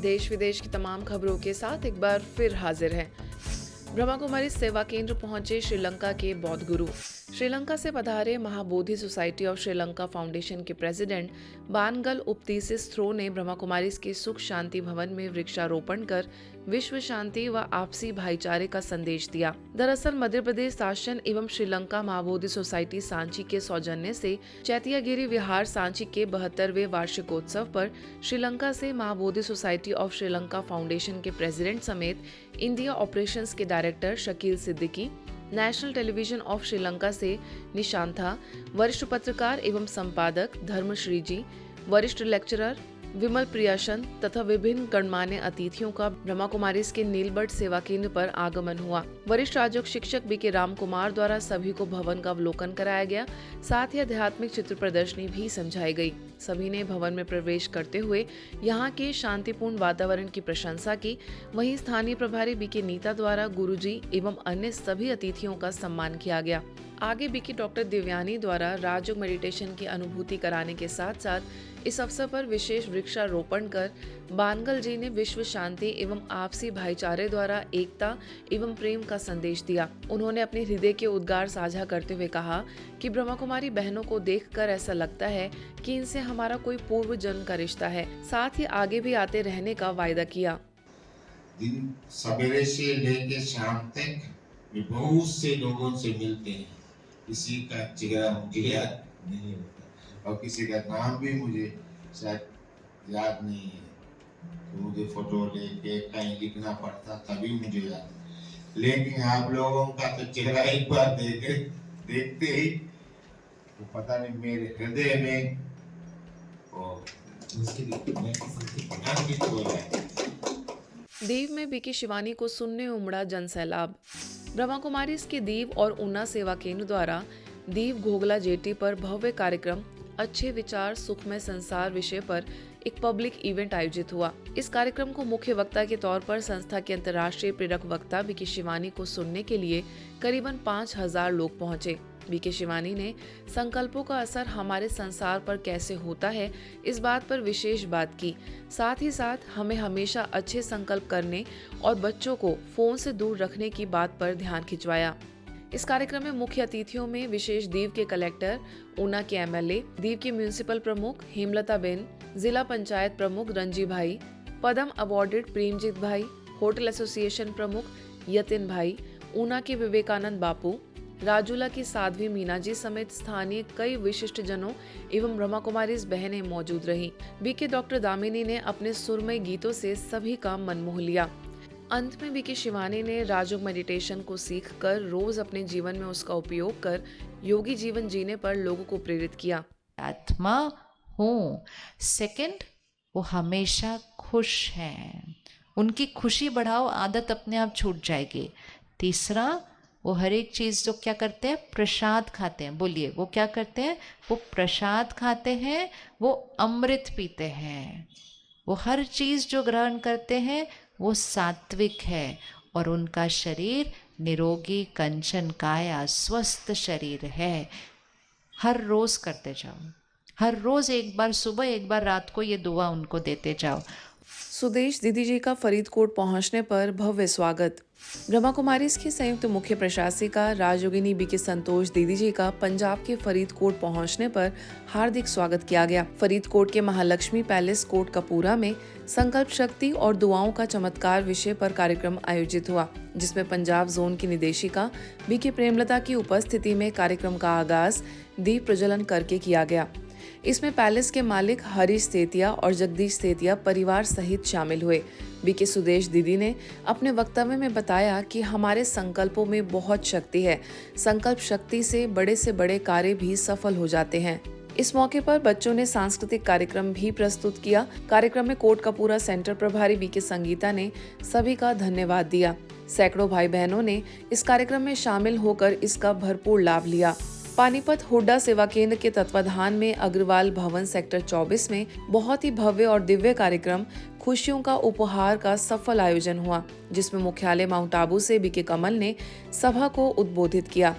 देश विदेश की तमाम खबरों के साथ एक बार फिर हाजिर हैं। ब्रह्मा कुमारी सेवा केंद्र पहुंचे श्रीलंका के बौद्ध गुरु। श्रीलंका से पधारे Mahabodhi society of Sri Lanka foundation के प्रेसिडेंट बानगल उपतीसिस थ्रो ने ब्रह्मा कुमारी के सुख शांति भवन में वृक्षारोपण कर विश्व शांति व आपसी भाईचारे का संदेश दिया। दरअसल मध्य प्रदेश शासन एवं श्रीलंका महाबोधि सोसाइटी सांची के सौजन्य से चैतियागिरी विहार सांची के 72वें वार्षिकोत्सव पर श्रीलंका से Mahabodhi society of Sri Lanka foundation के प्रेसिडेंट समेत इंडिया ऑपरेशंस के director Shakeel Siddiqui, national television of Sri Lanka से निशांथा, वरिष्ठ पत्रकार एवं संपादक धर्मश्री जी, वरिष्ठ लेक्चरर विमल प्रियाशन तथा विभिन्न गणमान्य अतिथियों का ब्रह्मा कुमारी के नीलबर्ड सेवा केंद्र पर आगमन हुआ। वरिष्ठ राजयोग शिक्षक बी के राम कुमार द्वारा सभी को भवन का अवलोकन कराया गया। साथ ही आध्यात्मिक चित्र प्रदर्शनी भी समझाई गई। सभी ने भवन में प्रवेश करते हुए यहाँ के शांतिपूर्ण वातावरण की प्रशंसा की। वहीं स्थानीय प्रभारी बी के नीता द्वारा गुरुजी एवं अन्य सभी अतिथियों का सम्मान किया गया। आगे बी के डॉक्टर दिव्यानी द्वारा राजयोग मेडिटेशन की अनुभूति कराने के साथ साथ इस अवसर पर विशेष वृक्षारोपण कर बानगल जी ने विश्व शांति एवं आपसी भाईचारे द्वारा एकता एवं प्रेम का संदेश दिया। उन्होंने अपने हृदय के उद्गार साझा करते हुए कहा कि ब्रह्मा कुमारी बहनों को देखकर ऐसा लगता है कि इनसे हमारा कोई पूर्व जन्म का रिश्ता है। साथ ही आगे भी आते रहने का वायदा किया। दिन सवेरे से लेकर शाम तक मैं बहुत से लोगों से मिलते हैं। किसी का चेहरा मुझे याद नहीं होता और किसी का नाम भी मुझे शायद याद नहीं है, तो मुझे फोटो लेके कहीं लिखना पड़ता तभी मुझे याद है। लेकिन आप लोगों का तो चेहरा एक बार देखते ही तो पता नहीं मेरे हृदय में दीव में बीके शिवानी को सुनने उमड़ा जनसैलाब। ब्रह्मा कुमारी के दीव और ऊना सेवा केंद्र द्वारा दीव घोगला जेटी पर भव्य कार्यक्रम अच्छे विचार सुखमय संसार विषय पर एक पब्लिक इवेंट आयोजित हुआ। इस कार्यक्रम को मुख्य वक्ता के तौर पर संस्था के अंतर्राष्ट्रीय प्रेरक वक्ता बीके शिवानी को सुनने के लिए करीबन 5000 लोग पहुंचे। बीके शिवानी ने संकल्पों का असर हमारे संसार पर कैसे होता है इस बात पर विशेष बात की। साथ ही साथ हमें हमेशा अच्छे संकल्प करने और बच्चों को फोन से दूर रखने की बात पर ध्यान खिंचवाया। इस कार्यक्रम में मुख्य अतिथियों में विशेष दीव के कलेक्टर, ऊना के एमएलए, दीव के म्यूनिसिपल प्रमुख हेमलता बेन, जिला पंचायत प्रमुख रंजी भाई, पद्म अवार्डेड प्रेमजीत भाई, होटल एसोसिएशन प्रमुख यतिन भाई, ऊना के विवेकानंद बापू, राजूला की साध्वी मीना जी समेत स्थानीय कई विशिष्ट जनों एवं ब्रह्मा कुमारी बहनें मौजूद रहीं। बीके डॉक्टर दामिनी ने अपने सुरमई गीतों से सभी का मन मोह लिया। अंत में बीके शिवानी ने राजयोग मेडिटेशन को सीखकर रोज अपने जीवन में उसका उपयोग कर योगी जीवन जीने पर लोगों को प्रेरित किया। आत्मा हूँ। सेकंड, वो हमेशा खुश हैं, उनकी खुशी बढ़ाओ, आदत अपने आप छूट जाएगी। तीसरा, वो हर एक चीज़ जो क्या करते हैं, प्रसाद खाते हैं। बोलिए, वो क्या करते हैं? वो प्रसाद खाते हैं, वो अमृत पीते हैं। वो हर चीज़ जो ग्रहण करते हैं वो सात्विक है और उनका शरीर निरोगी कंचन काया स्वस्थ शरीर है। हर रोज़ करते जाओ, हर रोज़ एक बार सुबह एक बार रात को ये दुआ उनको देते जाओ। सुदेश दीदी जी का फरीदकोट पहुंचने पर भव्य स्वागत। ब्रह्मा कुमारी की संयुक्त मुख्य प्रशासिका राजयोगिनी बी के संतोष दीदी जी का पंजाब के फरीदकोट पहुंचने पर हार्दिक स्वागत किया गया। फरीदकोट के महालक्ष्मी पैलेस कोटकपूरा में संकल्प शक्ति और दुआओं का चमत्कार विषय पर कार्यक्रम आयोजित हुआ, जिसमें पंजाब जोन की निदेशिका बी के प्रेमलता की उपस्थिति में कार्यक्रम का आगाज दीप प्रज्वलन करके किया गया। इसमें पैलेस के मालिक हरीश सेतिया और जगदीश सेतिया परिवार सहित शामिल हुए। बीके सुदेश दीदी ने अपने वक्तव्य में बताया कि हमारे संकल्पों में बहुत शक्ति है। संकल्प शक्ति से बड़े कार्य भी सफल हो जाते हैं। इस मौके पर बच्चों ने सांस्कृतिक कार्यक्रम भी प्रस्तुत किया। कार्यक्रम में कोटकपूरा सेंटर प्रभारी बीके संगीता ने सभी का धन्यवाद दिया। सैकड़ों भाई बहनों ने इस कार्यक्रम में शामिल होकर इसका भरपूर लाभ लिया। पानीपत हुड्डा सेवा केंद्र के तत्वाधान में अग्रवाल भवन सेक्टर 24 में बहुत ही भव्य और दिव्य कार्यक्रम खुशियों का उपहार का सफल आयोजन हुआ, जिसमें मुख्यालय माउंट आबू से बीके कमल ने सभा को उद्बोधित किया।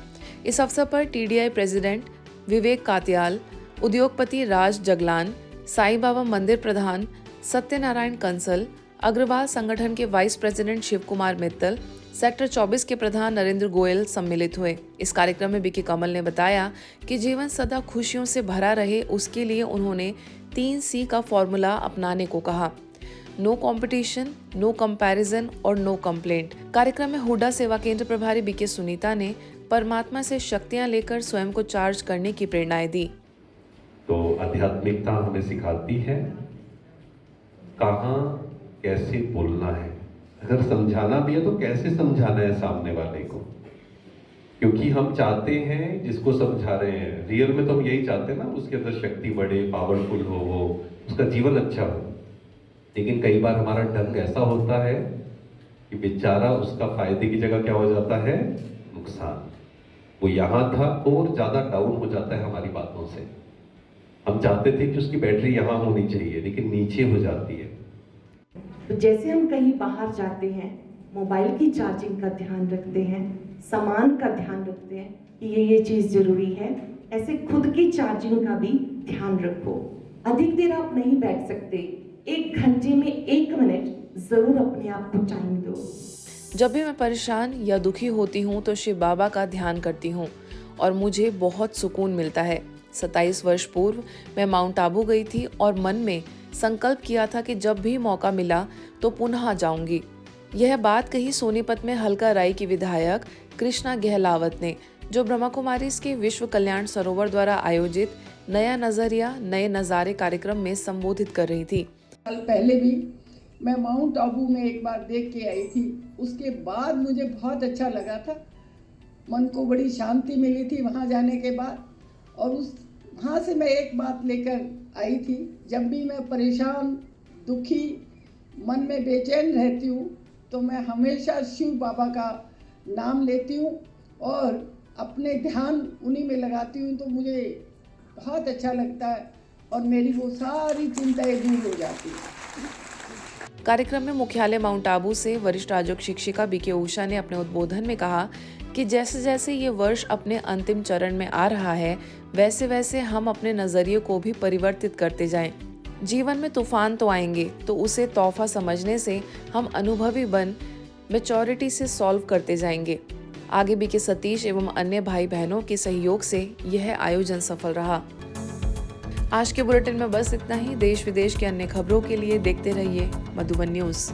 इस अवसर पर टीडीआई प्रेसिडेंट विवेक कात्याल, उद्योगपति राज जगलान, साईं बाबा मंदिर प्रधान सत्यनारायण कंसल, अग्रवाल संगठन के vice president Shiv Kumar Mittal, sector 24 के प्रधान नरेंद्र गोयल सम्मिलित हुए। इस कार्यक्रम में बीके कमल ने बताया कि जीवन सदा खुशियों से भरा रहे, उसके लिए उन्होंने 3C का फॉर्मूला अपनाने को कहा। नो कंपटीशन, नो कंपैरिजन और नो कंप्लेंट। कार्यक्रम में हुडा सेवा केंद्र प्रभारी बीके सुनीता ने परमात्मा से शक्तियां लेकर स्वयं को चार्ज करने की प्रेरणाएं दी। तो आध्यात्मिकता हमें सिखाती है कहाँ कैसे बोलना है, अगर समझाना भी है तो कैसे समझाना है सामने वाले को, क्योंकि हम चाहते हैं जिसको समझा रहे हैं, रियल में तो हम यही चाहते हैं ना, उसके अंदर शक्ति बढ़े, पावरफुल हो, वो उसका जीवन अच्छा हो। लेकिन कई बार हमारा ढंग ऐसा होता है कि बेचारा उसका फायदे की जगह क्या हो जाता है, नुकसान। वो यहाँ था और ज्यादा डाउन हो जाता है हमारी बातों से। हम चाहते थे कि उसकी बैटरी यहाँ होनी चाहिए, लेकिन नीचे हो जाती है। तो जैसे हम कहीं बाहर जाते हैं, मोबाइल की चार्जिंग का ध्यान रखते हैं, सामान का ध्यान रखते हैं कि ये चीज़ ज़रूरी है, ऐसे खुद की चार्जिंग का भी ध्यान रखो। अधिक देर आप नहीं बैठ सकते, 1 घंटे में 1 मिनट ज़रूर अपने आप को टाइम दो। जब भी मैं परेशान या दुखी होती हूँ तो शिव बाबा का ध्यान करती हूँ और मुझे बहुत सुकून मिलता है। 27 वर्ष पूर्व मैं माउंट आबू गई थी और मन में संकल्प किया था कि जब भी मौका मिला तो पुनः जाऊंगी। यह बात कही सोनीपत में हल्का राई की विधायक कृष्णा गहलावत ने, जो ब्रह्मा कुमारीज के विश्व कल्याण सरोवर द्वारा आयोजित नया नजरिया नए नजारे कार्यक्रम में संबोधित कर रही थी। साल पहले भी मैं माउंट आबू में एक बार देख के आई थी, उसके बाद मुझे बहुत अच्छा लगा था, मन को बड़ी शांति मिली थी वहाँ जाने के बाद। और वहाँ से मैं एक बात लेकर आई थी, जब भी मैं परेशान, दुखी, मन में बेचैन रहती हूँ तो मैं हमेशा शिव बाबा का नाम लेती हूँ और अपने ध्यान उन्हीं में लगाती हूँ, तो मुझे बहुत अच्छा लगता है और मेरी वो सारी चिंताएं दूर हो जाती हैं। कार्यक्रम में मुख्यालय माउंट आबू से वरिष्ठ राजयोग शिक्षिका बीके उषा ने अपने उद्बोधन में कहा कि जैसे जैसे ये वर्ष अपने अंतिम चरण में आ रहा है, वैसे वैसे हम अपने नजरिए को भी परिवर्तित करते जाएं। जीवन में तूफान तो आएंगे, तो उसे तोहफा समझने से हम अनुभवी बन मैच्योरिटी से सॉल्व करते जाएंगे। आगे बीके सतीश एवं अन्य भाई बहनों के सहयोग से यह आयोजन सफल रहा। आज के बुलेटिन में बस इतना ही। देश विदेश की अन्य खबरों के लिए देखते रहिए मधुबन न्यूज।